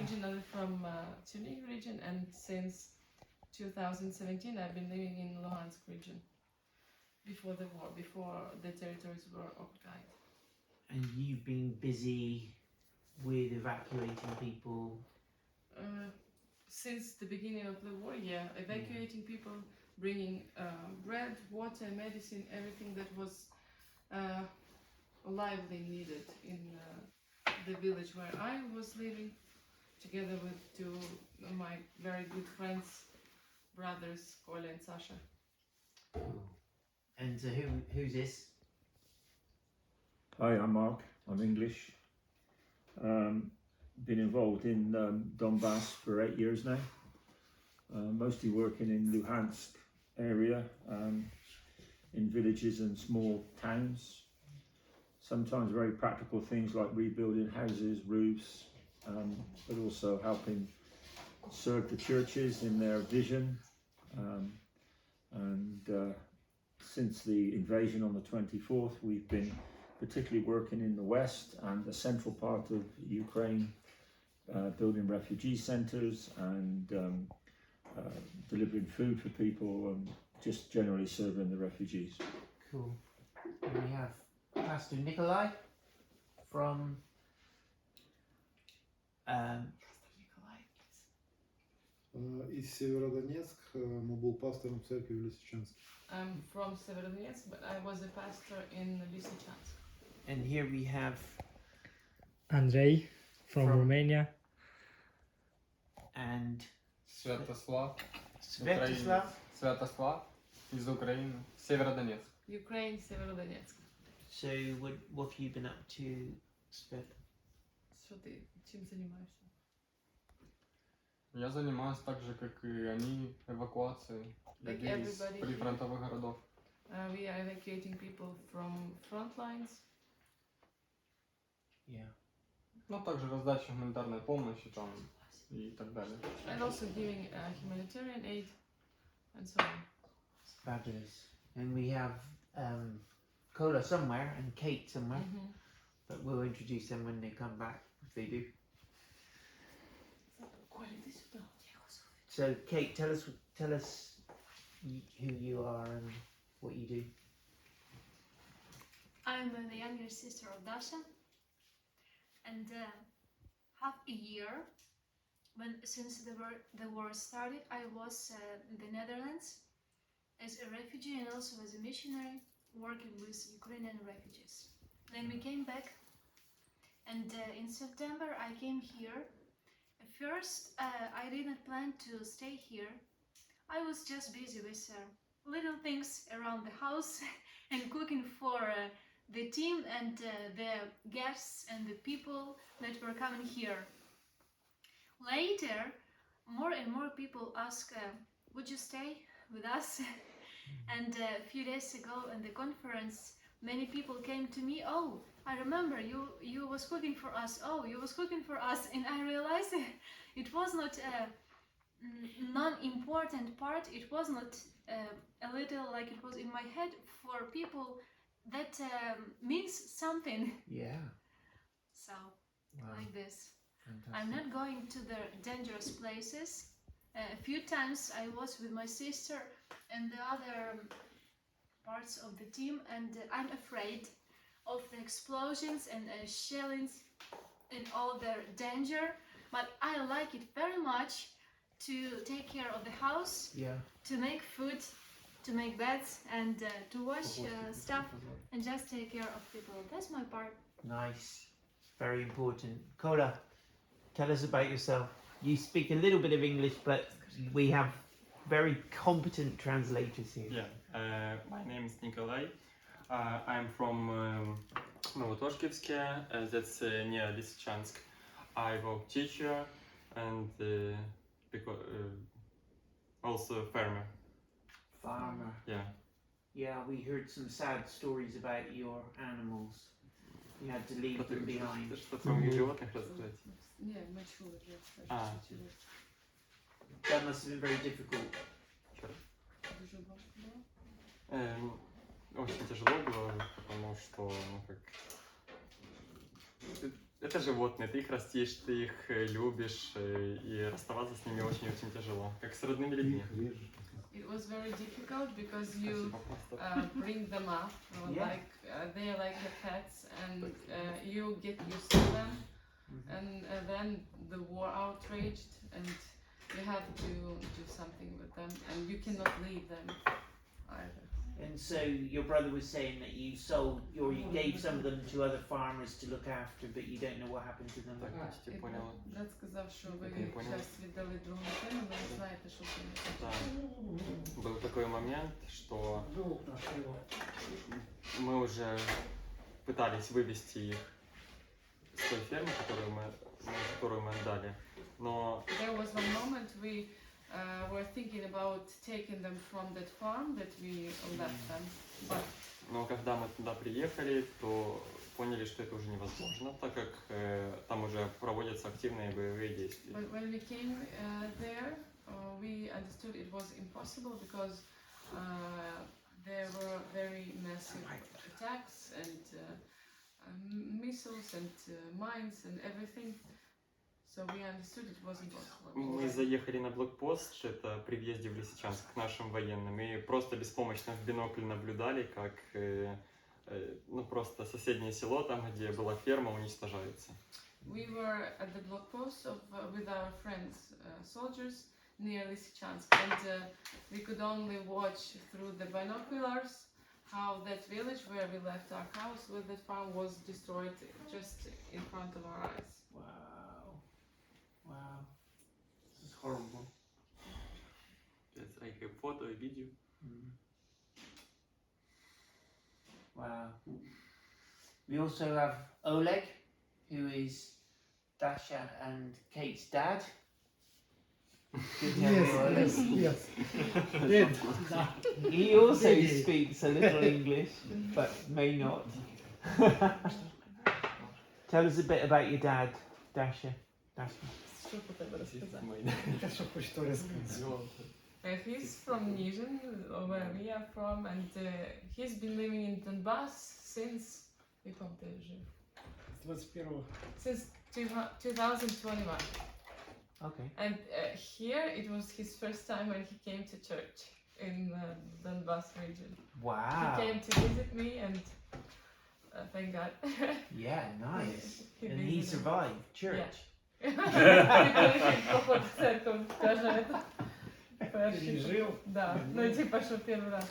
originally from Chernihiv region, and since 2017 I've been living in Luhansk region. Before the war, before the territories were occupied. And you've been busy with evacuating people? Since the beginning of the war, yeah, evacuating people, bringing bread, water, medicine, everything that was lively needed in the village where I was living, together with two of my very good friends, brothers, Kolya and Sasha. Cool. And who's this? Hi, I'm Mark. I'm English. Been involved in Donbas for 8 years now. Mostly working in Luhansk area, in villages and small towns. Sometimes very practical things like rebuilding houses, roofs, but also helping serve the churches in their vision. Since the invasion on the 24th, we've been particularly working in the west and the central part of Ukraine, building refugee centres and delivering food for people and just generally serving the refugees. Cool. And we have Pastor Nikolai from Из Северодонецк, но был пастором церкви в Лисичанске. I'm from Severodonetsk, but I was a pastor in Lysychansk. And here we have Andrei from Romania. And Святослав. Svetoslav. Святослав из Украины. Северодонецк. Ukraine, Severodonetsk. So what have you been up to, Svet? Что ты, чем занимаешься? Я занимаюсь так же, как и они, эвакуацией людей из прифронтовых городов. We are evacuating people from front lines. Yeah. Ну, также раздача гуманитарной помощи там и так далее. And also giving humanitarian aid and so on. Fabulous. And we have Kola somewhere and Kate somewhere, but we'll introduce them when they come back, if they do. So Kate, tell us who you are and what you do. I'm the younger sister of Dasha, and half a year since the war started, I was in the Netherlands as a refugee and also as a missionary working with Ukrainian refugees. Then we came back, and in September I came here. At first I didn't plan to stay here. I was just busy with little things around the house and cooking for the team and the guests and the people that were coming here. Later, more and more people ask, would you stay with us? And a few days ago in the conference, many people came to me, oh, I remember you was cooking for us, oh, you was cooking for us, and I realized it was not a non-important part, it was not a little like it was in my head. For people that means something. Yeah. So, Wow. like this. Fantastic. I'm not going to the dangerous places. A few times I was with my sister and the other parts of the team, and I'm afraid of the explosions and shellings and all the danger, but I like it very much to take care of the house, Yeah. to make food, to make beds, and to wash stuff and just take care of people. That's my part. Nice. Very important. Kola, tell us about yourself. You speak a little bit of English, but we have very competent translators here. Yeah, my name is Nikolai. I'm from Novotoshkivske, that's near Lysychansk. I work teacher and also farmer. Farmer. Yeah. Yeah, we heard some sad stories about your animals. You had to leave them behind. Что про моих животных рассказать? Yeah, much food, yes. That must have been very difficult. Очень тяжело было, потому что это животные, ты их растишь, ты их любишь, и расставаться с ними очень-очень тяжело, как с родными людьми. It was very difficult because you Спасибо, пастор. bring them up, Yeah. like they are like your pets, and you get used to them, and then the war outraged, and you have to do something with them, and you cannot leave them either. And so your brother was saying that you sold, or you gave some of them to other farmers to look after, but you don't know what happened to them. Так, почти поняла. Брат сказав, що ви Так, не понял. часть віддали другому сину, але не знаєте, що з ними. Да. Был такой момент, что мы уже пытались вывести их с той фермы, которую мы отдали, но There was one moment we were thinking about taking them from that farm that we left them, but Но когда мы туда приехали, то поняли, что это уже невозможно, так как там уже проводятся активные боевые действия. but when we came there, we understood it was impossible because there were very massive attacks and missiles and mines and everything. So we understood it was impossible. Мы заехали на блокпост, это при въезде в Лисичанск, к нашим военным, и просто беспомощно в бинокль наблюдали, как ну, просто соседнее село, там, где была ферма, уничтожается. We were at the blockpost with our friends, soldiers, near Lysychansk, and we could only watch through the binoculars how that village where we left our house with that farm was destroyed just in front of our eyes. Wow. Wow. This is horrible. It's like a photo, a video. Wow. We also have Oleg, who is Dasha and Kate's dad. Good to have you, Oleg. Yes. Did. He also Did he? speaks a little English, but may not. Tell us a bit about your dad, Dasha. Що про тебе розказати? Те, що хочете розказати. He's from Nizhyn, where we are from, and he's been living in Donbas since, якому ти жив? З 21-го. Since 2021. Okay. And here it was his first time when he came to church in Donbas region. Wow. He came to visit me, and thank God. Yeah, nice. He And he visited. survived church. Поход в церковь, скажи это. Пережив. Да, ну типа, что первый раз.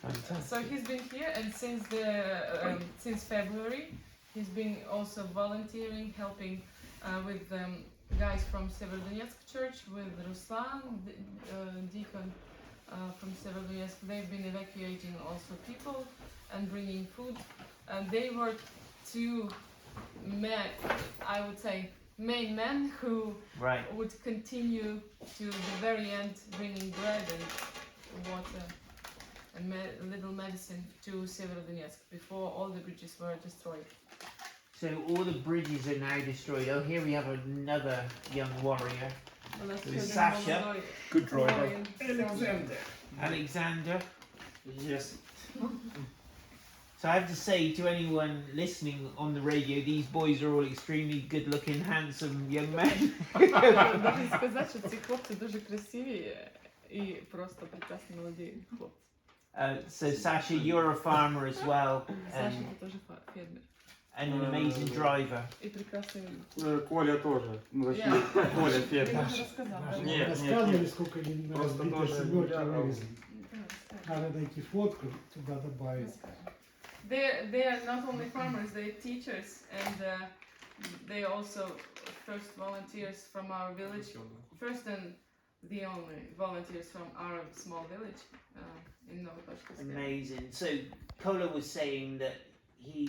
Fantastic. So he's been here, and since February, he's been also volunteering, helping with guys from Severodonetsk church, with Ruslan, deacon from Severodonetsk. They've been evacuating also people and bringing food. And they were two men, I would say, main men who Right. would continue to the very end, bringing bread and water and little medicine to Severodonetsk before all the bridges were destroyed. So all the bridges are now destroyed. Oh, here we have another young warrior, Sasha. Good driver. Alexander. Alexander. Yes. So I have to say to anyone listening on the radio, these boys are all extremely good-looking, handsome young men. Можна сказати, що ці хлопці дуже красиві і просто прекрасні молоді хлопці. So Sasha, you're a farmer as well, Саша теж фермер. and an amazing driver. І прекрасний. Коля тоже. Yeah. Коля Він фермер. вже розказав. Нет, Рассказывали, сколько им Просто разбитой тоже семерки я, вывезли. Да, розкажи. Надо найти фотку, туда добавить. They are not only farmers, they're teachers, and they also first volunteers from our village. First and the only volunteers from our small village in Novatoshkovsk. Amazing. So Kola was saying that he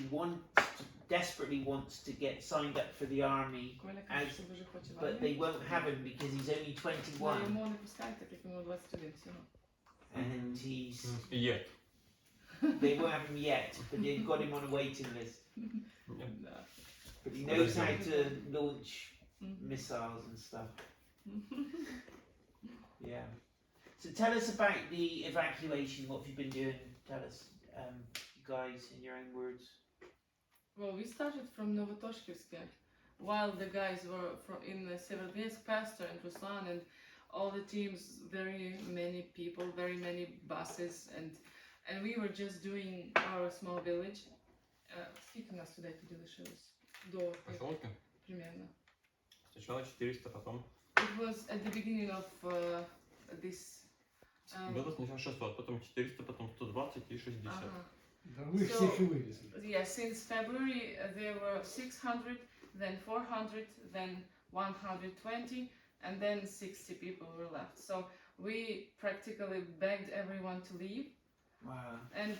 desperately wants to get signed up for the army, Коля каже, що дуже хоче в but they армію. won't have him because he's only Але 21, йому не пускають, так як йому 21 всього. and he's Є. they won't have him yet, but they've got him on a waiting list. Да. But he knows how to launch Мгм. missiles and stuff. Yeah. So tell us about the evacuation. What have you been doing? Tell us, you guys, in your own words. Well, we started from Novotoshkivska, while the guys were in the Severodonetsk, Pastor and Ruslan and all the teams, very many people, very many buses, and we were just doing our small village. Сколько нас туда лишилось? До Поселки? примерно. Сначала 400, потом... It was at the beginning of this. Было сначала 600, потом 400, потом 120 и 60. Да вы их всех и вывезли. Yeah, since February there were 600, then 400, then 120, and then 60 people were left. So we practically begged everyone to leave. Wow. And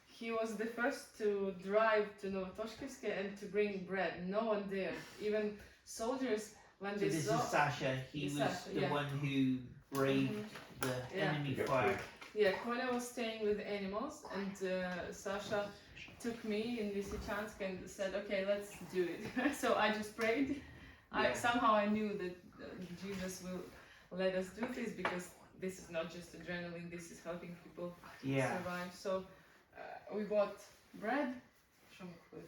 he was the first to drive to Novotoshkivska and to bring bread. No one dared. Even soldiers, when So they this saw... is Sasha. He was Sasha, the yeah. one who braved the Yeah. enemy fire. Yeah, Koля was staying with the animals, and Sasha took me in Lysychansk and said, okay, let's do it. So I just prayed. Yeah. Somehow I knew that Jesus will let us do this, because this is not just adrenaline, this is helping people Yeah. survive. So we bought bread,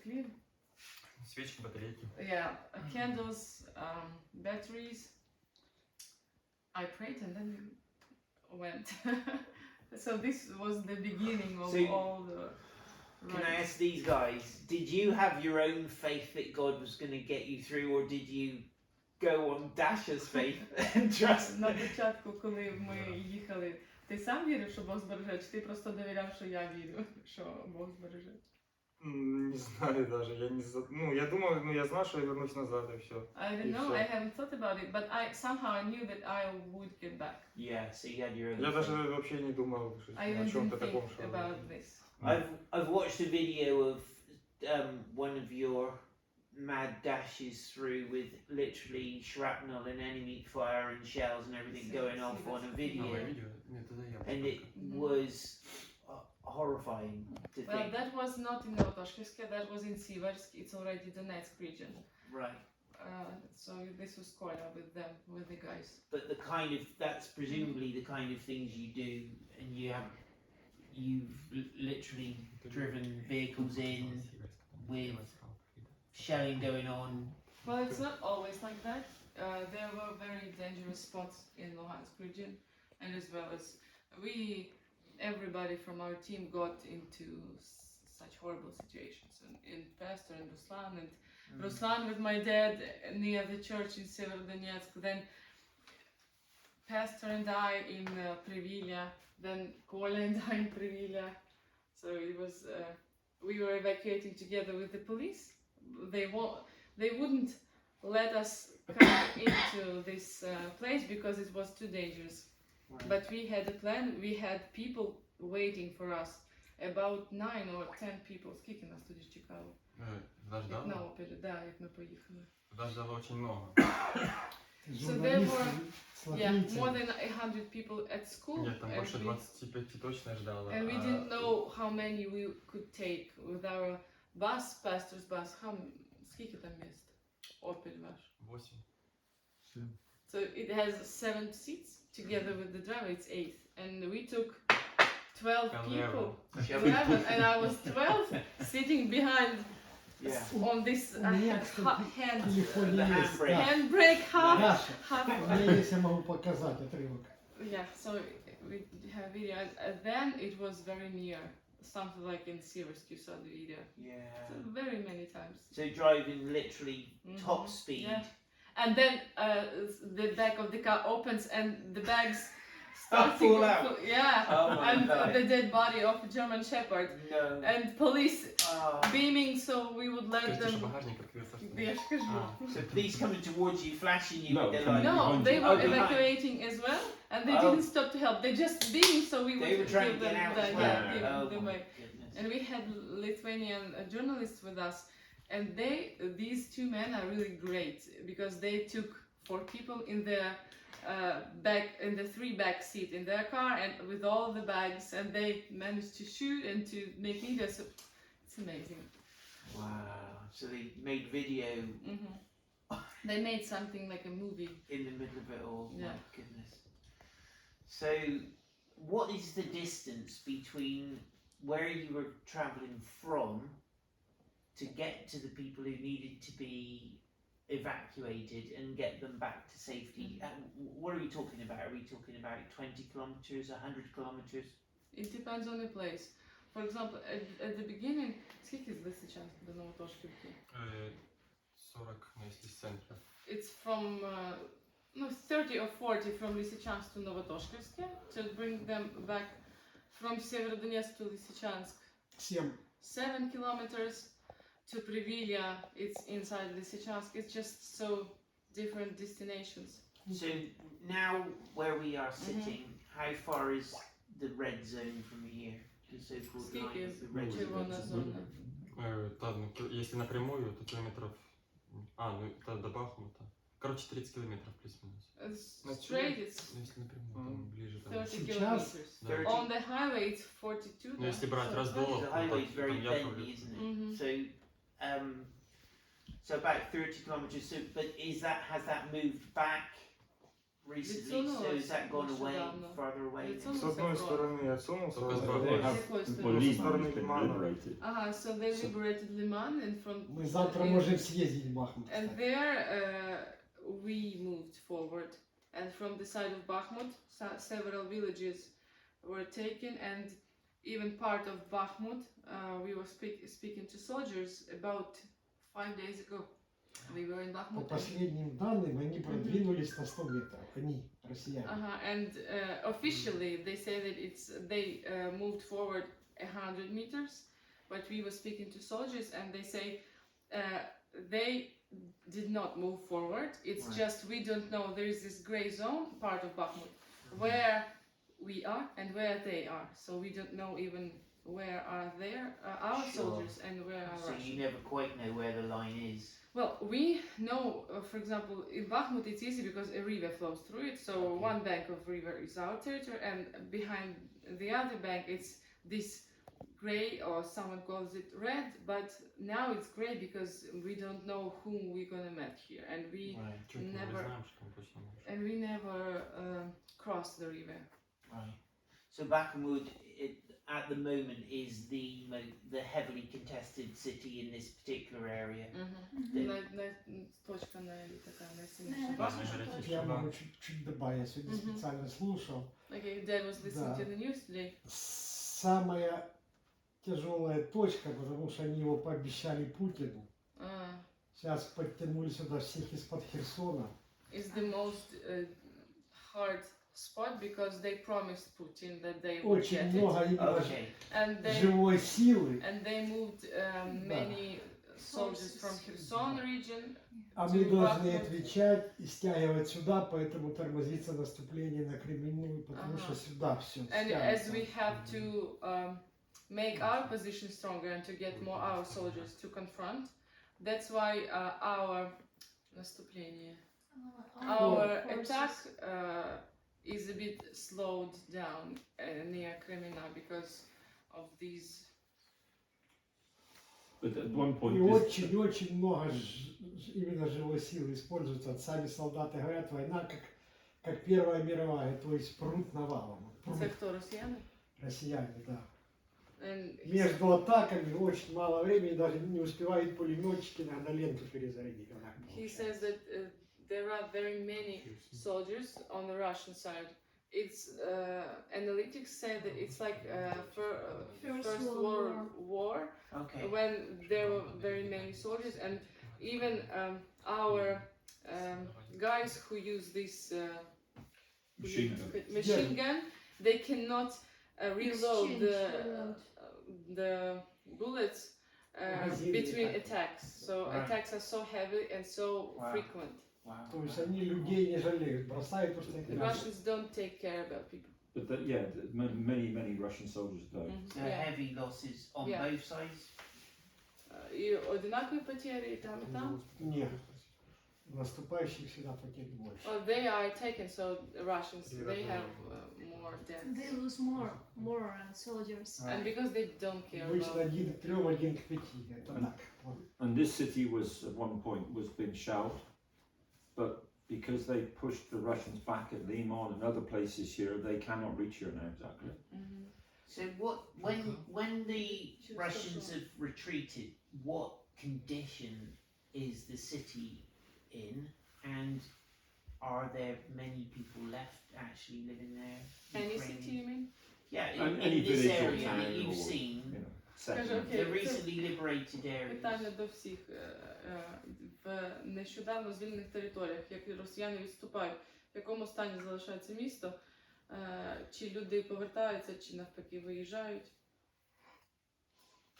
хлеб, Свечки, батарейки. yeah, candles, batteries. I prayed and then went. So this was the beginning of So, all the... Can I ask these guys, did you have your own faith that God was going to get you through, or did you go on Dasha's faith and trust? На початку, коли ми їхали, ти сам вірив, що Бог збереже, чи ти просто довіряв, що я вірю, що Бог збереже? Не знаю даже, я думал, я знал, что я вернусь назад и все. I don't know, I haven't thought about it, but somehow I knew that I would get back. Yeah, so you had your own Я даже faith. вообще не думал I о even чем-то didn't таком, think что... about this. I've watched a video of one of your mad dashes through with literally shrapnel and enemy fire and shells and everything going off on a video, Новое видео? Нет, тогда я and it was horrifying to Well, think. that was not in Novotoshkivska, that was in Siversk, it's already the Donetsk region. Right. So this was Koля with them, with the guys. But that's presumably the kind of things you do, and you've literally driven vehicles in with shelling going on. Well, it's not always like that. There were very dangerous spots in Luhansk region, and as well as everybody from our team got into such horrible situations. And in Pastor and Ruslan, and Ruslan with my dad near the church in Severodonetsk, then Pastor and I in Privilya, then Koля and I in Privilya. So it was, we were evacuating together with the police. They wouldn't let us come into this place because it was too dangerous. Right. But we had a plan, we had people waiting for us. About 9 or 10 people. Скільки нас тоді чекало? Нас Як на ждало? опері, да, як ми поїхали. Нас ждало очень много. So there were, Журналисты, more than 100 people at school. Нет, там and больше we- 25 точно ждало. And we didn't know how many we could take with our bus, pastor's bus. Скільки там місць? Opel ваш. 8. So it has 7 seats. Together with the driver, it's 8. And we took 12 people. 11, and I was 12 sitting behind Yeah. on this У меня, кстати, hand в телефоне the есть. handbrake. handbrake half. Даша, у меня есть, я могу показать отрывок. Yeah, so we have video, and then it was very near, something like in Siversk. You saw the video. Yeah. So very many times. So driving literally top Mhm. speed. Yeah. And then the back of the car opens and the bags start to fall go out. Yeah, Oh my and God. the dead body of a German Shepherd. No. And police Oh. beaming, so we would let Скажите, что them. багажник открылся. что ли? Я ж кажу. So police coming towards you, flashing you No, with their coming lights. No, they were Oh, behind. evacuating as well, and they Oh. didn't stop to help. They just beamed, so we They would were trying give to get them out the, as yeah, well. give Oh them my away. goodness. And we had Lithuanian journalists with us, and these two men are really great because they took 4 people in the back, in the 3 back seat in their car, and with all the bags, and they managed to shoot and to make videos. So it's amazing. Wow. So they made video Hmm They made something like a movie. in the middle of it all. Yeah. My goodness. So, what is the distance between where you were travelling from to get to the people who needed to be evacuated and get them back to safety. What are we talking about? Are we talking about 20 kilometers, 100 kilometers? It depends on the place. For example, at the beginning, скільки з Лисичанська до Новотошківки? 40, ну, если с центра. It's from 30 or 40 from Lysychansk to Novotoshkivsk to bring them back from Severodonetsk to Lysychansk. 7 kilometers to Privilya. It's inside Lysychansk. It's just so different destinations. So now where we are sitting, how far is the red zone from here? The so-called line of the red zone. Червона зона. Если напрямую, то километров... ну это до Бахмута. Короче, 30 километров плюс-минус. Straight it's Ну, если напрямую, там ближе. Там. 30 Сейчас? kilometers. 30. On the highway it's 42. Ну, если брать раздол, The highway is very bendy, isn't it? Mhm. So about 30 kilometers. So, but has that moved back recently? So has that gone away, farther away? С одной стороны отсунулся, Только а с с другой They другой. have, Какой well, стороны? Liman has been liberated. So they liberated Liman and from Мы завтра можем съездить в Бахмут. and кстати. there we moved forward, and from the side of Bakhmut several villages were taken, and even part of Bakhmut we were speaking to soldiers about 5 days ago. We were in По Bakhmut. последним данным, они продвинулись на 100 метров. Они, россияне. And officially they say that they moved forward 100 meters, but we were speaking to soldiers and they say they did not move forward. It's Right. just we don't know. There is this gray zone part of Bakhmut where we are and where they are. So we don't know even where are our Sure. soldiers and where are So you Russians. never quite know where the line is. Well, we know, for example, in Bakhmut it's easy because a river flows through it. So Okay. one bank of river is our territory, and behind the other bank it's this gray, or someone calls it red. But now it's gray because we don't know whom we're gonna meet here, and we Right. Чуть мы Never. знаем, что мы точно можем. never cross the river. Right. So Bakhmut, at the moment, is the heavily contested city in this particular area. Точка такая наисильнейшая. Я могу чуть добавить. Я сегодня Мгм. специально слушал. Okay, Dad was listening Да. to the news today. Самая тяжелая точка, потому что они его пообещали Путину. Сейчас подтянули сюда всех из-под Херсона. Is the most hard spot because they promised Putin that they would Очень get it. много именно Okay. And they живой силы. moved many soldiers from Kherson region. А to мы должны Bakhmut. отвечать и стягивать сюда, поэтому тормозится наступление на Кременную, потому Ага. что сюда все And as we have to make our position stronger and to get more our soldiers to confront, that's why our наступление, our attack is a bit slowed down near Kremina because of these. But at one point, И this, очень много именно живой силы используется. Сами солдаты говорят, война как Первая мировая, то есть прут навалом. Це хто, росіяни? Россияне, да. And Между атаками очень мало времени, даже не успевают пулеметчики иногда ленту перезарядить. Вот так he получается. says that there are very many soldiers on the Russian side. It's analytics say that it's like First World War Okay. when there were very many soldiers, and even our guys who use this machine gun. machine gun, they cannot reload the bullets Magazine between attack. attacks. So Right. attacks are so heavy and so Wow. frequent. Wow. То есть они людей не жалеют, бросают просто The их. Russians don't take care about people. But many Russian soldiers died. So Yeah. heavy losses on Yeah. both sides. И одинаковые потери и там, и там. Нет. Наступающих всегда потерь больше. Well, they are taken, so the Russians, they have more deaths. They lose more soldiers. And because they don't care Обычно about 1 к 3, 1 к 5. Это так. Вот. And this city was at one point being shelled, but because they pushed the Russians back at Liman and other places here, they cannot reach here now exactly. So when the Russians have retreated, what condition is the city in, and are there many people left actually living there? Any Ukrainians? city, you mean? Yeah, Any in this village or area that town you've or, seen, you know, Скажи, settlement. окей, the це recently liberated areas. питання до всіх. В нещодавно звільнених територіях, як росіяни відступають, в якому стані залишається місто, чи люди повертаються, чи навпаки виїжджають?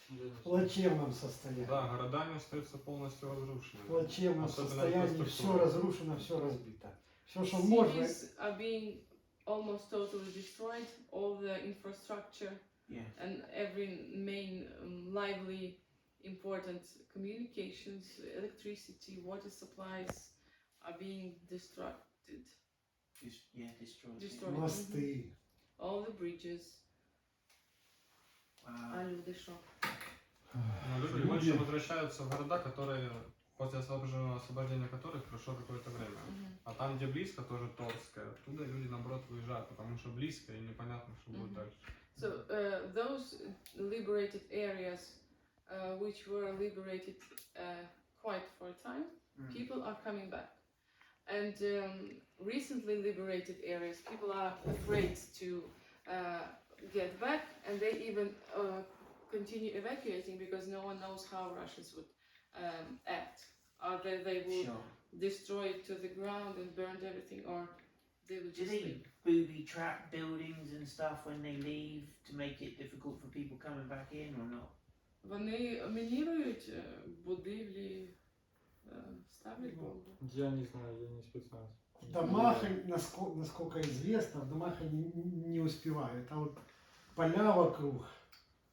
В плачевном состоянии. Да, города не остаются полностью В разрушенными. плачевном Особенно состоянии, все инфраструктура. разрушено, все разбито. Все, что можно, Cities are being almost totally destroyed, all the infrastructure Yeah. and every main lively important communications, electricity, water supplies are being destructed. Destroyed. Destroyed. мосты. All the bridges. Wow. А люди що? Но люди больше возвращаются в города, которые после освобождения которых прошло какое-то время. А там, где близко, тоже Торская, оттуда люди наоборот выезжают, потому что близко и непонятно, что будет дальше. So those liberated areas which were liberated quite for a time, people are coming back. And recently liberated areas, people are afraid to get back, and they even continue evacuating because no one knows how Russians would act. Either they would Sure. destroy it to the ground and burn everything, or they would Do just they leave. booby trap buildings and stuff when they leave to make it difficult for people coming back in or not? Вони мінірують будівлі, ставлять бомби. Я не знаю, я не специалист. В домах, насколько известно, в домах они не успевают. А вот поля вокруг.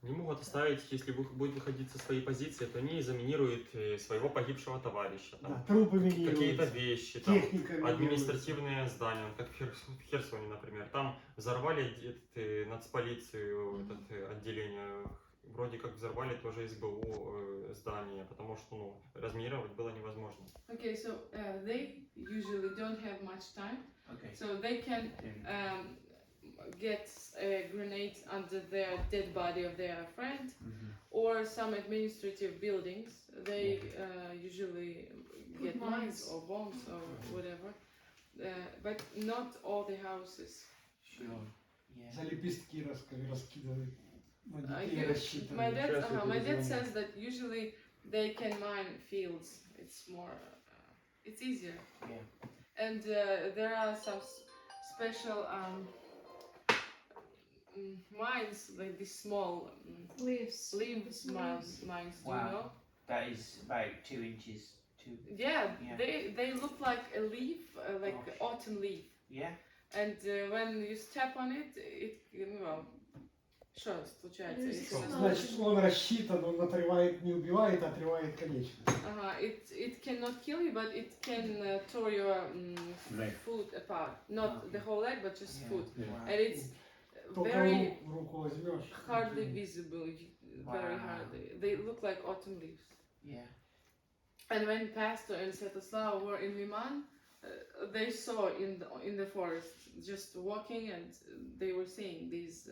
Не могут оставить, если будет выходить со своей позиции, то они заминируют своего погибшего товарища. Там, Да, трупы какие-то минируют, вещи, там, техника минируется. административные здания, вот как в Херсоне, например. Там взорвали нацполицию, отделение, вроде как взорвали тоже СБУ здание, потому что разминировать было невозможно. Okay, so they usually don't have much time, Okay. so they can get a grenade under their dead body of their friend or some administrative buildings. They usually get mines or bombs or whatever, but not all the houses. Sure. Yeah. За лепестки раскидывают. На I детей hear- рассчитаны. my dad says that usually they can mine fields. It's more, it's easier. Yeah. And there are some special mines, like these small Leaves. mines. Do you Wow. know? That is about 2 inches. Yeah, Yeah. they look like a leaf, like Gosh. autumn leaf. Yeah. And when you step on it, что случается? если она- Значит, он рассчитан, он отрывает, не убивает, а отрывает конечность. It cannot kill you, but it can tear your Leg. foot apart. Not the whole leg, but just Yeah. foot. Yeah. Wow. And it's Только very в руку возьмешь. hardly visible, very Wow. hardly. They look like autumn leaves. Yeah. And when Pastor and Svetoslav were in Liman, they saw in the forest, just walking, and they were seeing these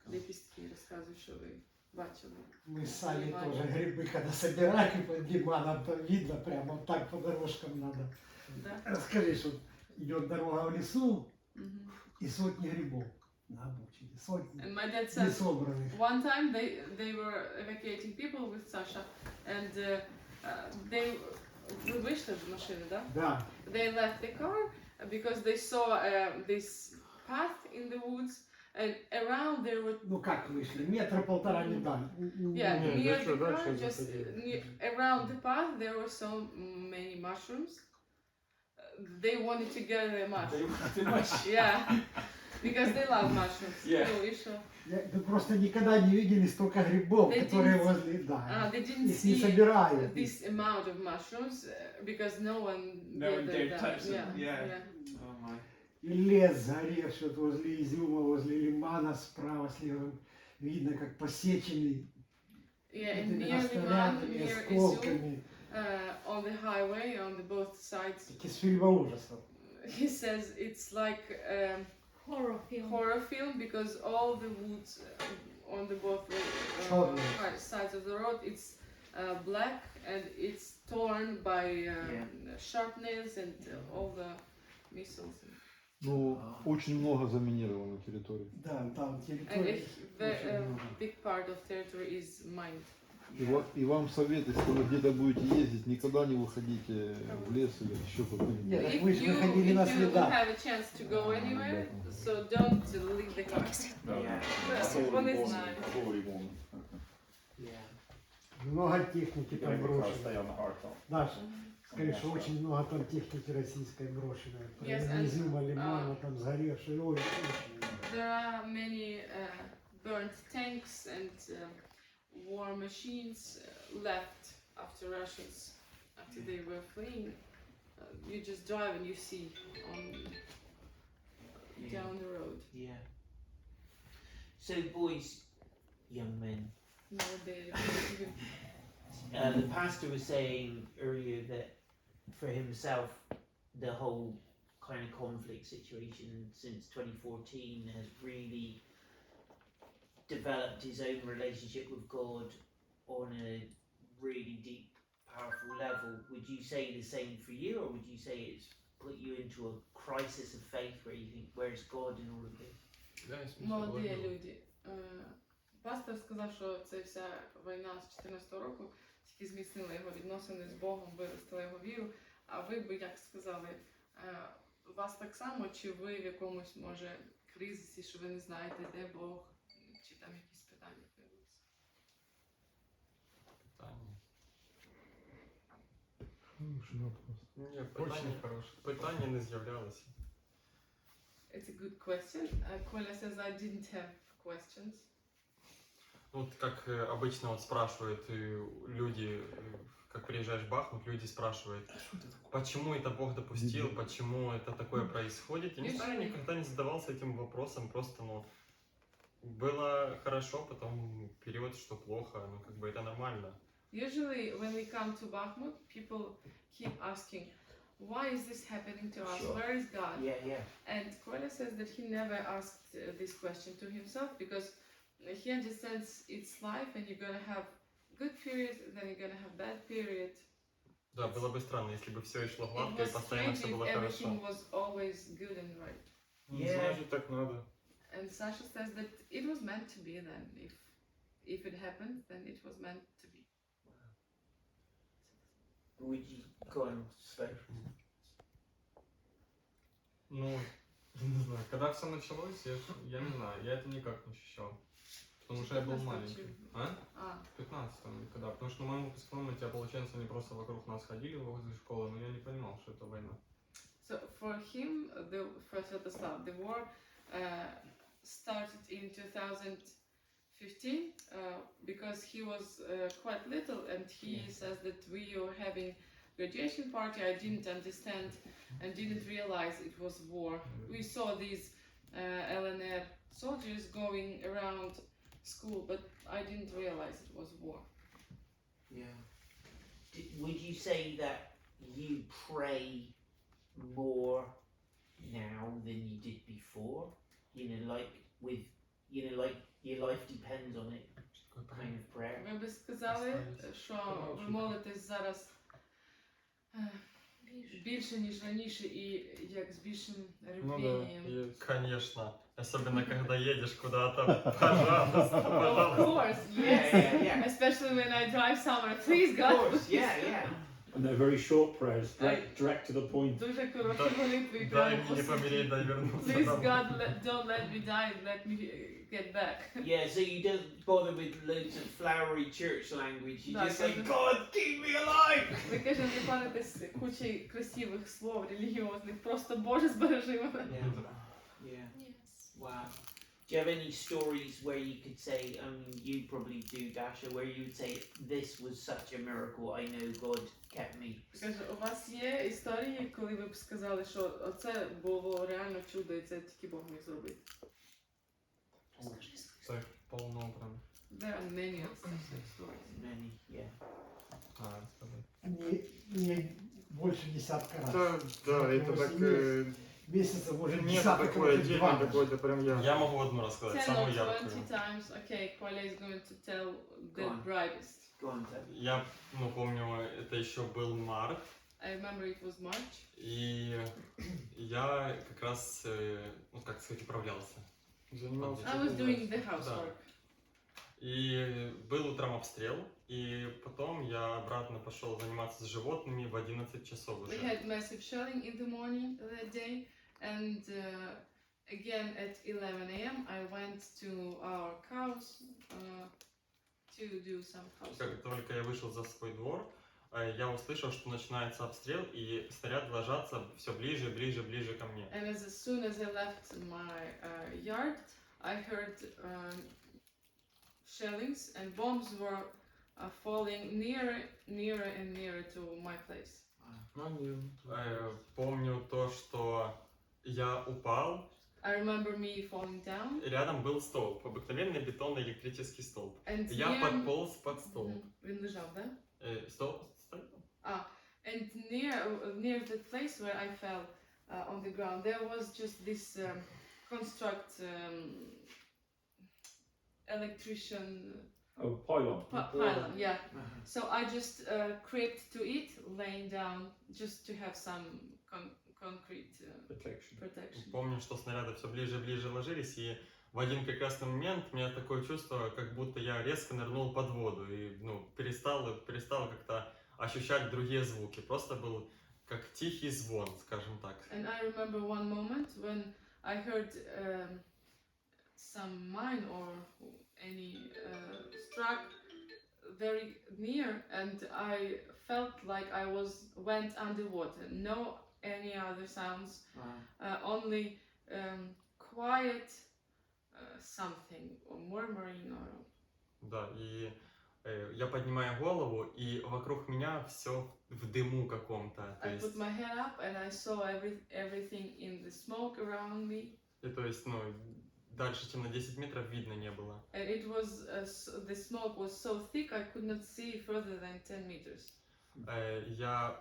лепестки, рассказывают, что вы бачили. Мы сами Понимаю. тоже грибы, когда собираем под лиманом, то видно прямо вот так по дорожкам надо. Да? Расскажи, что идет дорога в лесу Mhm. и сотни грибов на обочине, сотни And my dad не said собранных. one time they were evacuating people with Sasha, and they вышли из машины, да? Да, They left the car because they saw this path in the woods, and around there were ну как вышли, метра полтора не дали. yeah Нет, near зачем the car, дальше just заходили? around the path there were so many mushrooms. They wanted to get the mushrooms. Yeah, because they love mushrooms. Yeah. Ну, и что? Вы просто никогда не видели столько грибов, They которые didn't- возле, да, They didn't их не see собирают. this amount of mushrooms because no one No one did dared that. touch them. Yeah. Oh my. И лес сгоревший вот возле Изюма, возле Лимана, справа, слева, видно, как посеченный Yeah, and этими near Liman, снарядами, near Izum, осколками. on the highway, on the both sides, Как из фильма ужасов. he says it's like Horror film. horror film because all the woods on the both Totally. sides of the road, it's black, and it's torn by sharp nails and all the missiles. Ну, очень много заминировано территории. Да, там And территория. the big part of territory is mined. И вам совет, если вы где-то будете ездить, никогда не выходите в лес или еще куда-нибудь. Нет, так If вы же выходили на you следах. have a chance to go anywhere, so don't leave the car. Вони знають. Yeah. Много техники там Stay брошено. on the hard top. Даша, скажи, что очень много там техники российской брошенной. Yes, and, Изюма, лимана, там сгоревшей. Ой, очень много. There are many burnt tanks and war machines left after Russians, after they were fleeing. You just drive and you see down the road. Yeah. So, boys, young men, No, they the pastor was saying earlier that for himself, the whole kind of conflict situation since 2014 has really developed his own relationship with God on a really deep, powerful level. Would you say the same for you, or would you say it's put you into a crisis of faith where you think, where's God in all of this? молоді люди. Пастор сказав, що ця вся війна з 14-го року тільки зміцнила його відносини з Богом, виростила його віру. А ви би як сказали, вас так само, чи ви в якомусь, може, кризисі, що ви не знаєте, де Бог, чи там якісь питання появилися? Хороший вопрос. Ні, питання не з'являлося. It's a good question. Коля says I didn't have questions. Вот как обычно вот спрашивают люди, как приезжаешь в Бахмут, люди спрашивают, почему это Бог допустил, почему это такое происходит. Я не знаю, никогда не задавался этим вопросом, просто, ну, было хорошо, потом период, что плохо, ну, как бы это нормально. Usually when we come to Bakhmut, people keep asking, why is this happening to us? Sure. Where is God? Yeah. And Kola says that he never asked this question to himself because he understands it's life and you're gonna have good period, then you're gonna have bad period. Да, было бы странно, если бы все шло It гладко и was постоянно strange все if было everything хорошо. was always good and right. Не значит, так надо. And Sasha says that it was meant to be then. If it happened, then it was meant to be. Would you go on, Sven? Ну, не знаю, когда все началось, я не знаю, я это никак не ощущал. Потому что я был 14 маленький. А? В 15-м, когда? Потому что на моем выпускном эти ополченцы, они просто вокруг нас ходили возле школы, но я не понимал, что это война. So for him, the first Святослав, the war started in 2015 because he was quite little, and he says that we were having graduation party. I didn't understand and didn't realize it was war. We saw these LNR soldiers going around school, but I didn't realize it was war. Yeah. Would you say that you pray more now than you did before? You know, like with, you know, like your life depends on it, kind of prayer. Ви би сказали, що ви молитесь зараз більше, ніж раніше, і як з більшим рвінням. Конечно. Особенно, когда едешь куда-то. Пожалуйста, Of пожалуйста. course, yes. Yeah. Especially when I drive somewhere. Please, God. Of course, yeah. And they're very short prayers, direct to the point. Дуже короткі молитви. Дай мне помереть, дай вернуться Please, домой. God, don't let me die. Let me get back. Yeah, so you don't bother with loads of flowery church language. You No, just say, it doesn't. God, keep me alive! Ви, каже, не паритесь кучей красивих слов релігіозних. Просто, Боже, збережи мене. Yeah. Yes. Wow. Do you have any stories where you could say, you probably do, Dasha, where you would say, this was such a miracle, I know God kept me? Каже, у вас є історії, коли ви б сказали, що оце було реально чудо, і це тільки Бог міг зробити? Так, полно прям. There are many of such stories. Many, yeah. Рассказать. Не больше десятка раз. Да, это так... Месяца может Нет десяток, такое может отдельно, 20. какое-то прям я. Я могу одну рассказать, 10 самую or 20 яркую. times. Okay, Kola is going to tell Go the on. brightest. Go on, Ted. Я, помню, это еще был март, I remember it was March. и я как раз, как сказать, управлялся. Занимался. I was doing the housework. И был утром обстрел, и потом я обратно пошел заниматься с животными в 11 часов We уже. had massive shelling in the morning that day, and again at 11 a.m. I went to our cows to do some housework. Как только я вышел за свой двор, я услышал, что начинается обстрел, и снаряды ложатся все ближе, ближе, ближе ко мне. And as soon as I left my yard, I heard shellings and bombs were falling nearer and nearer to my place. Помню то, что я упал. I remember me falling down. Рядом был столб, обыкновенный бетонный электрический столб. And Я подполз под столб. Он лежал, да? Столб? And near the place where I fell on the ground, there was just this electrician Pylon. pylon, yeah. So I just crept to it, laying down, just to have some concrete protection. Помню, что снаряды все ближе и ближе ложились, и в один прекрасный момент у меня такое чувство, как будто я резко нырнул под воду и перестал как-то ощущать другие звуки. Просто был как тихий звон, скажем так. And I remember one moment when I heard some mine or any struck very near, and I felt like I went underwater. No any other sounds, only quiet something or murmuring or. Да, и я поднимаю голову, и вокруг меня все в дыму каком-то. I put my head up and I saw everything in the smoke around me. И то есть, дальше, чем на 10 метров видно не было. And it was the smoke was so thick I could not see further than 10 meters. Я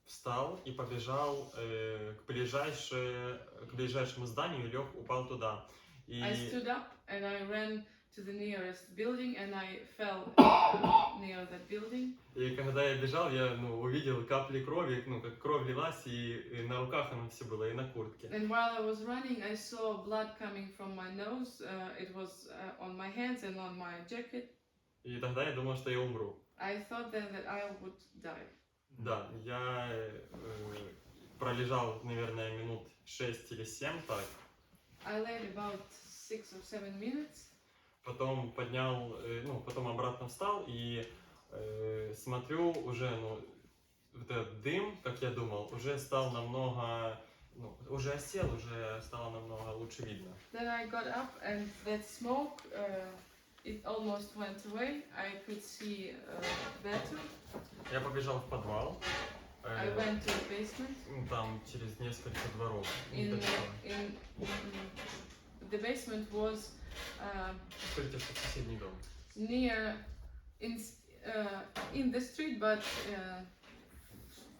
встал и побежал к ближайшему зданию и упал туда. I stood up and I ran to the nearest building and I fell near that building. И когда я бежал, я увидел капли крови, как кровь лилась, и на руках оно все было, и на куртке. And while I was running, I saw blood coming from my nose. It was on my hands and on my jacket. И тогда я думал, что я умру. I thought then that I would die. Да, я пролежал, наверное, минут 6 или 7 так. I lay about 6 or 7 minutes. Потом потом обратно встал и смотрю, уже, вот этот дым, как я думал, уже стал намного, уже осел, уже стало намного лучше видно. Then I got up and that smoke, it almost went away. I could see better. Я побежал в подвал. I went to the basement. Там через несколько дворов. The basement was Скажите, что соседний дом. near in the street, but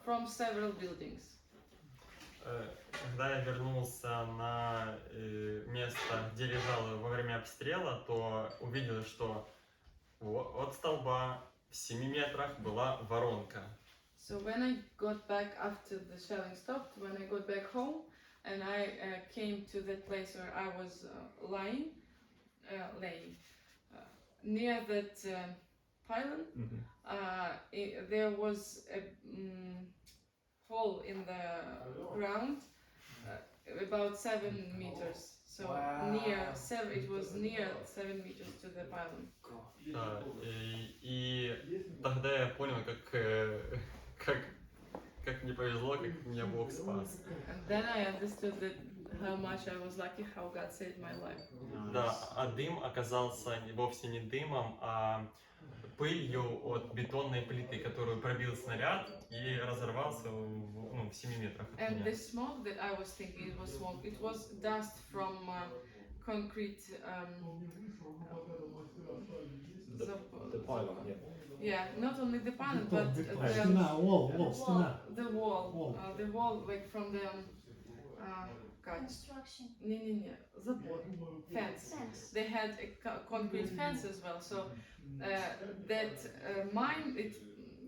from several buildings. Когда я вернулся на место, где лежал во время обстрела, то увидел, что от столба в 7 метрах была воронка. So when I got back after the shelling stopped, when I got back home and I came to that place where I was laying near that pylon, there was a hole in the ground about 7 meters. So it was near 7 meters to the pylon. И тогда я понял, как мне повезло, как меня Бог спас. And then I understood that how much I was lucky, how God saved my life. Да, а дым оказался вовсе не дымом, а пылью от бетонной плиты, которую пробил снаряд и разорвался в 7 метрах от And меня. the smoke that I was thinking it was smoke, it was dust from concrete. The pylon, yeah. Yeah, not only the pylon, but Стена, wall, стена. the wall, like from the Construction. Не, забор, fence. Fence. They had a concrete fence as well, so that mine, it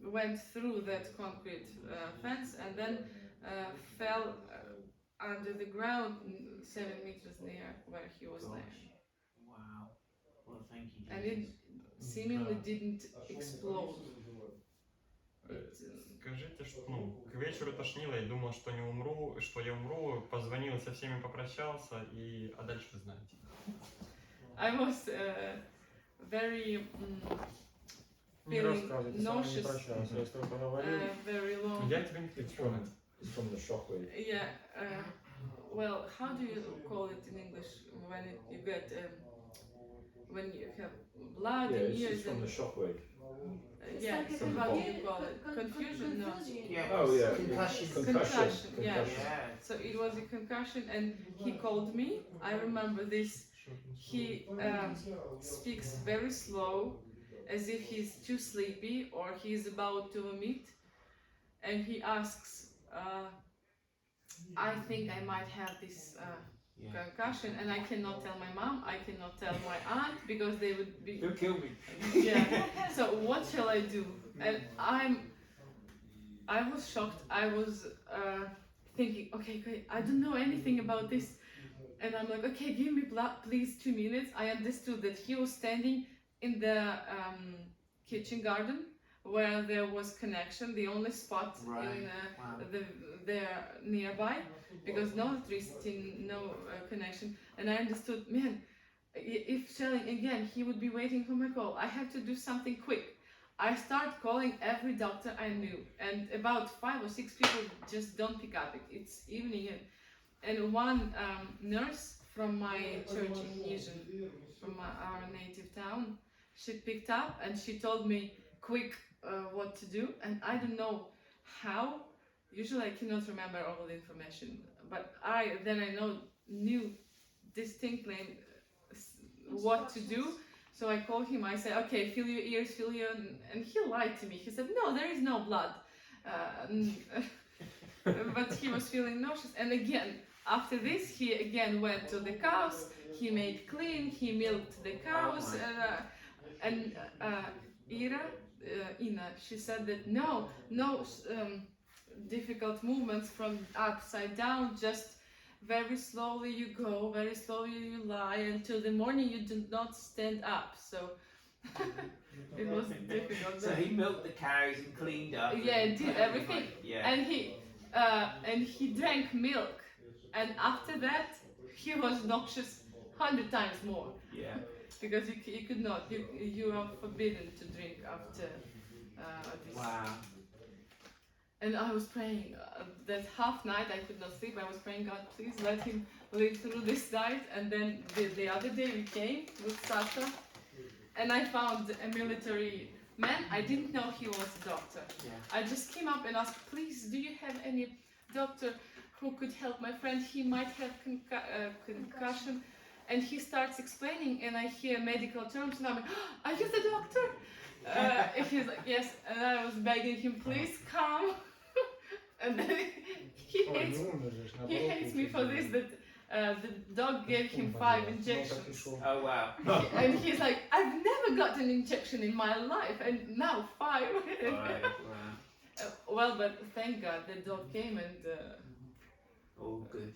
went through that concrete fence and then fell under the ground 7 meters near where he was there. Wow. Well, thank you, And Jesus. it seemingly didn't explode. Скажите, что к вечеру тошнило, я думал, что не умру, что я умру, позвонил, со всеми попрощался, а дальше вы знаете. I was very Не feeling рассказывай, ты со мной не nauseous, прощался, я с тобой поговорил. very long. Я тебе не хочу. It's from the shockwave. Yeah. Well, how do you call it in English when you get when you have blood Yeah, in it's ears from and the shockwave. yeah. like a So how do you call it? Confusion? No. Yeah. Oh yeah, Concussion. Concussion, yeah. Yeah. So it was a concussion, and he called me. I remember this. He speaks very slow, as if he's too sleepy or he's about to vomit, and he asks, I think I might have this concussion, and I cannot tell my mom, I cannot tell my aunt, because they would be... They'll kill me. Yeah, so what shall I do? And I was shocked. I was thinking, okay, I don't know anything about this. And I'm like, okay, give me please 2 minutes. I understood that he was standing in the kitchen garden where there was connection, the only spot in there nearby, because no electricity, no connection. And I understood, man, if shelling again, he would be waiting for my call. I have to do something quick. I start calling every doctor I knew, and about 5 or 6 people just don't pick up. It's evening, and one nurse from my church in Nizhyn, from our native town, she picked up and she told me quick what to do, and I don't know how. Usually I cannot remember all the information, but I knew distinctly what to do. So I called him, I said, okay, feel your ears, and he lied to me. He said, no, there is no blood. But he was feeling nauseous. And again, after this, he again went to the cows, he made clean, he milked the cows, and Ina, she said that no difficult movements from upside down, just very slowly you go, very slowly you lie, until the morning you do not stand up. So it was difficult. So he milked the cows and cleaned up. Yeah, did everything. Yeah. And he drank milk, and after that he was nauseous 100 times more. Yeah. Because you could not, you are forbidden to drink after this. Wow. And I was praying that half night I could not sleep. I was praying, God, please let him live through this night. And then the other day we came with Sasha, and I found a military man. I didn't know he was a doctor. Yeah. I just came up and asked, please, do you have any doctor who could help my friend? He might have concussion. And he starts explaining, and I hear medical terms, and I'm like, oh, are you the doctor? And he's like, yes. And I was begging him, please come. And then he hates me for this, that the dog gave him 5 injections. Oh wow. And he's like, I've never got an injection in my life, and now 5. Wow. Well, but thank God the dog came, and All good.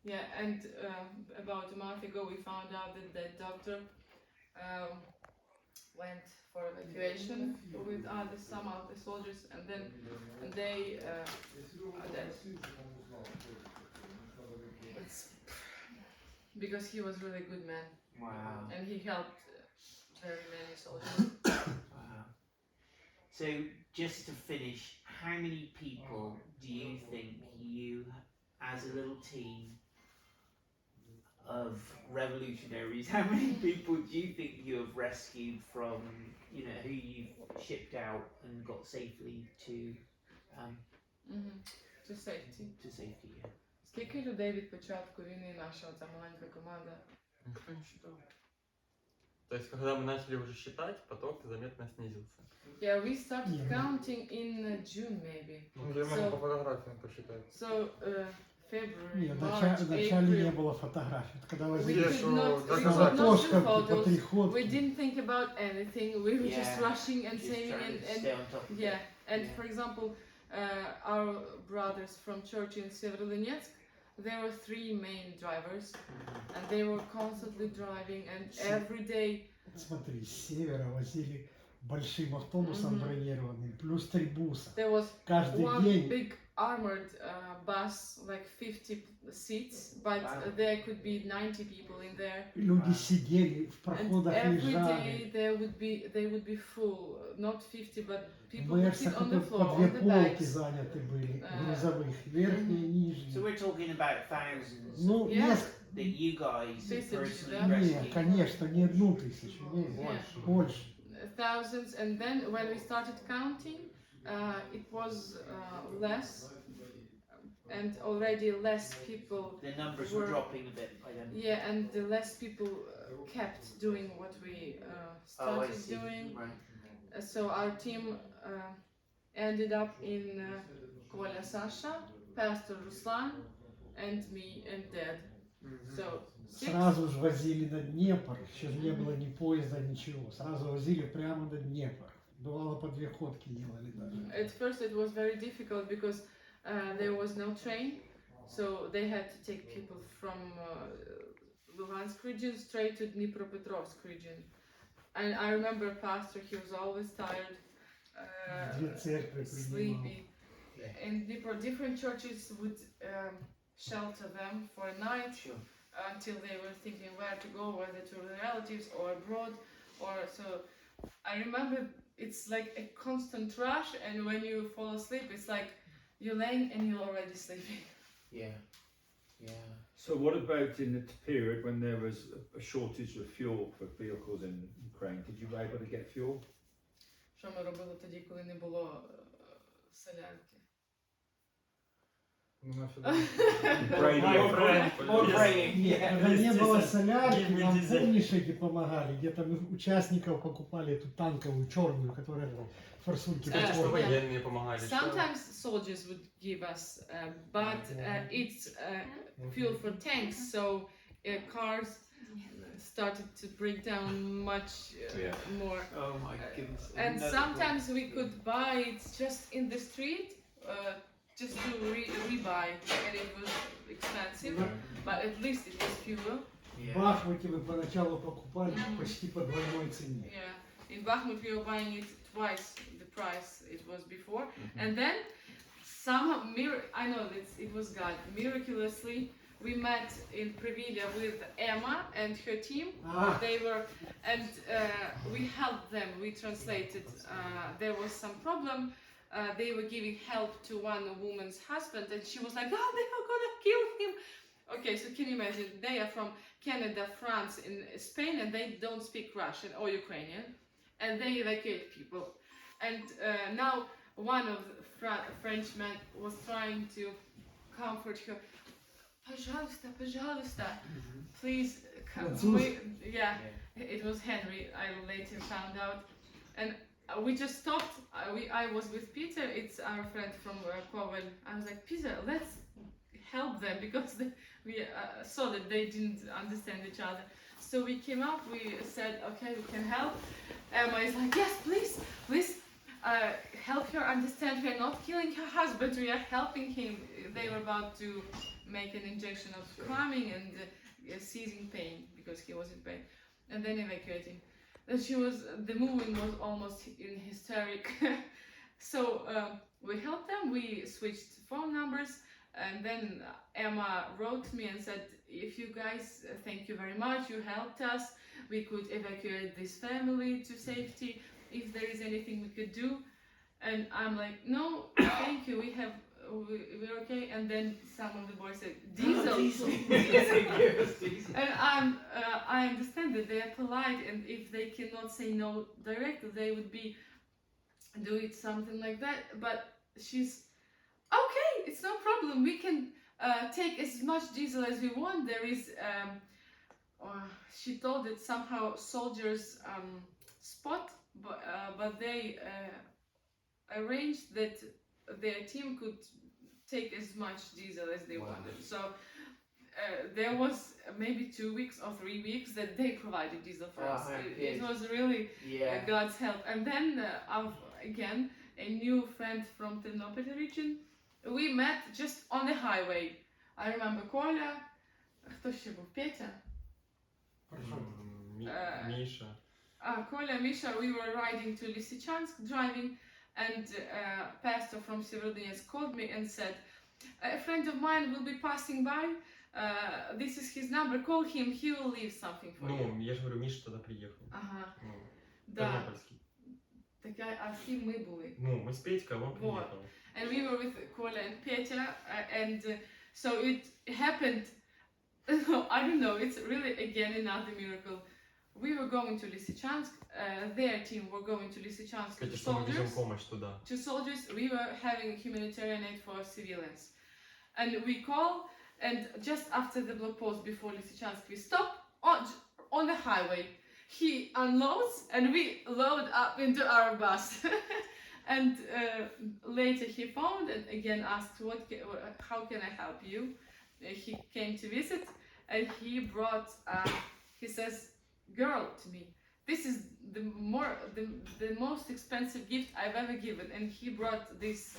yeah, and about a month ago we found out that the doctor went for evacuation with some of the soldiers, and then they are dead. Because he was really good man. Wow. And he helped very many soldiers. Wow. So just to finish, how many people do you think you, as a little team of revolutionaries, how many people do you think you have rescued from, who you've shipped out and got safely to safety. To safety, yeah. Скільки людей від початку війни наша ця маленька команда? Никто не считал. То есть, когда мы начали уже считать, поток заметно снизился. Yeah, we started Yeah. counting in June maybe. Ну, я могу по фотографиям посчитать. So February, Нет, March, вначале не April. было фотографий. Вот когда We возили Yes, could not, so we that's could not do самотошка по photos. 3 We ходки. didn't think about anything. We were just Yeah, rushing and Just saving trying to and stay on top of yeah. it. And Yeah. for example, our brothers from church in Severodonetsk, there were 3 main drivers, and they were constantly driving, and every day Смотри, с севера возили большим автобусом Мгм. бронированным, плюс 3 буса. there was Каждый one день big armored bus, like 50 seats, but Wow. there could be 90 people in there. люди сидели в And проходах, every лежали. day they would be full, not 50, but people В would sit Мерсах on the по floor, 2 on the полки bags. заняты были, А. грузовых, верхние, So нижние. we're talking about thousands Ну, Yeah. that you guys Тысяч, personally да? не, rescued. конечно, не 1 000, не, Yeah. больше. Thousands, and then when we started counting, it was less, and already less people. The numbers Were- were dropping a bit by then. Yeah, and the less people kept doing what we Oh, I started see. doing. Right. So our team ended up in Kolya Sasha, Pastor Ruslan, and me and Dad. Mhm. So six. Сразу же возили на Днепр, еще же не было ни поезда, ничего. Сразу возили прямо на Днепр. Бывало по 2 ходки делали даже. At first it was very difficult because there was no train, so they had to take people from Luhansk region straight to Dnipropetrovsk region. And I remember Pastor, he was always tired, 2 церкви принимал. sleepy. And different churches would shelter them for a night Sure. until they were thinking where to go, whether to relatives or abroad, or so. I remember it's like a constant rush, and when you fall asleep, it's like you're laying and you're already sleeping. Yeah. Yeah. So what about in the period when there was a shortage of fuel for vehicles in Ukraine? Did you were able to get fuel? Що ми робили тоді, коли не було солярки? Ну, нафига. Ukrainian. More praying. Нет, Yeah. когда не было солярки, Give me нам diesel. помнишь, эти помогали, где-то мы участников покупали эту танковую черную, которая форсунки Скажите, что Yeah. военные помогали. что- Sometimes soldiers would give us, but it's fuel for tanks, so cars started to break down much more. Oh my goodness. And Another sometimes we could buy it just in the street, just to rebuy, and it was expensive, but at least it was fuel. В Yeah. Бахмуте мы поначалу покупали почти по двойной цене. Yeah, in Bakhmut we were buying it twice the price it was before, and then somehow, I know that it was God, miraculously we met in Previlia with Emma and her team. А, They were, and we helped them. We translated. There was some problem. They were giving help to one woman's husband, and she was like, "Oh, they are gonna kill him." Okay, so can you imagine? They are from Canada, France, and Spain, and they don't speak Russian or Ukrainian, and they evacuate people. And now one of the Frenchmen was trying to comfort her. Пожалуйста, пожалуйста, please come. Француз? Yeah, it was Henry. I later found out, and we just stopped. I was with Peter. It's our friend from Kovel. I was like, Peter, let's help them because we saw that they didn't understand each other. So we came up. We said, okay, we can help. Emma is like, yes, please, please. Help her understand we are not killing her husband, we are helping him. They were about to make an injection of calming and ceasing pain because he was in pain, and then evacuating. And the movement was almost in hysteric. So we helped them, we switched phone numbers, and then Emma wrote me and said, if you guys, thank you very much, you helped us, we could evacuate this family to safety. If there is anything we could do, and I'm like, no, thank you, we're okay. And then some of the boys said, diesel. And I understand that they are polite, and if they cannot say no directly, they would be do it something like that. But she's okay, it's no problem. We can take as much diesel as we want. There is she told that somehow soldiers spot, but they arranged that their team could take as much diesel as they wanted. So there was maybe 2 weeks or 3 weeks that they provided diesel for us. It was really God's help. And then again, a new friend from Ternopil region. We met just on the highway. I remember Koля, хто ще був? Петя? Миша. Koля, Misha, we were riding to Lysychansk, driving, and pastor from Severodonetsk called me and said, a friend of mine will be passing by, this is his number, call him, he will leave something for you. Ну, я же говорю, Миша тогда приехал. Ага. Ну, Да. Тернопольский. Так, а с кем мы были? Ну, мы с Петькой, он Вот. приехал. And we were with Kola and Petya, and so it happened, I don't know, it's really again another miracle. We were going to Lysychansk, their team were going to Lysychansk Кстати, to что мы везем soldiers. помощь туда. To soldiers, we were having humanitarian aid for civilians. And we call, and just after the block post before Lysychansk, we stop on the highway. He unloads and we load up into our bus. And later he phoned and again asked, how can I help you? He came to visit and he brought, he says, girl to me, this is the most expensive gift I've ever given. And he brought this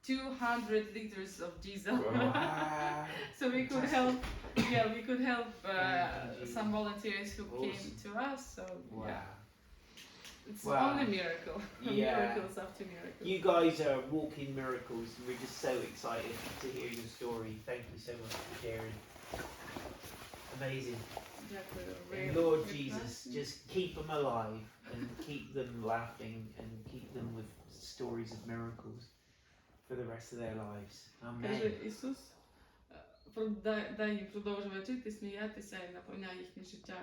200 liters of diesel. Wow. So we could help, we could help some volunteers who came to us. So it's only miracle. Miracles after miracles. You guys are walking miracles. We're just so excited to hear your story. Thank you so much for sharing. Amazing. And Lord Jesus, just keep them alive and keep them laughing and keep them with stories of miracles for the rest of their lives. Amen. Каже Ісус, дай їм продовжувати жити, сміятися і наповняй їхнє життя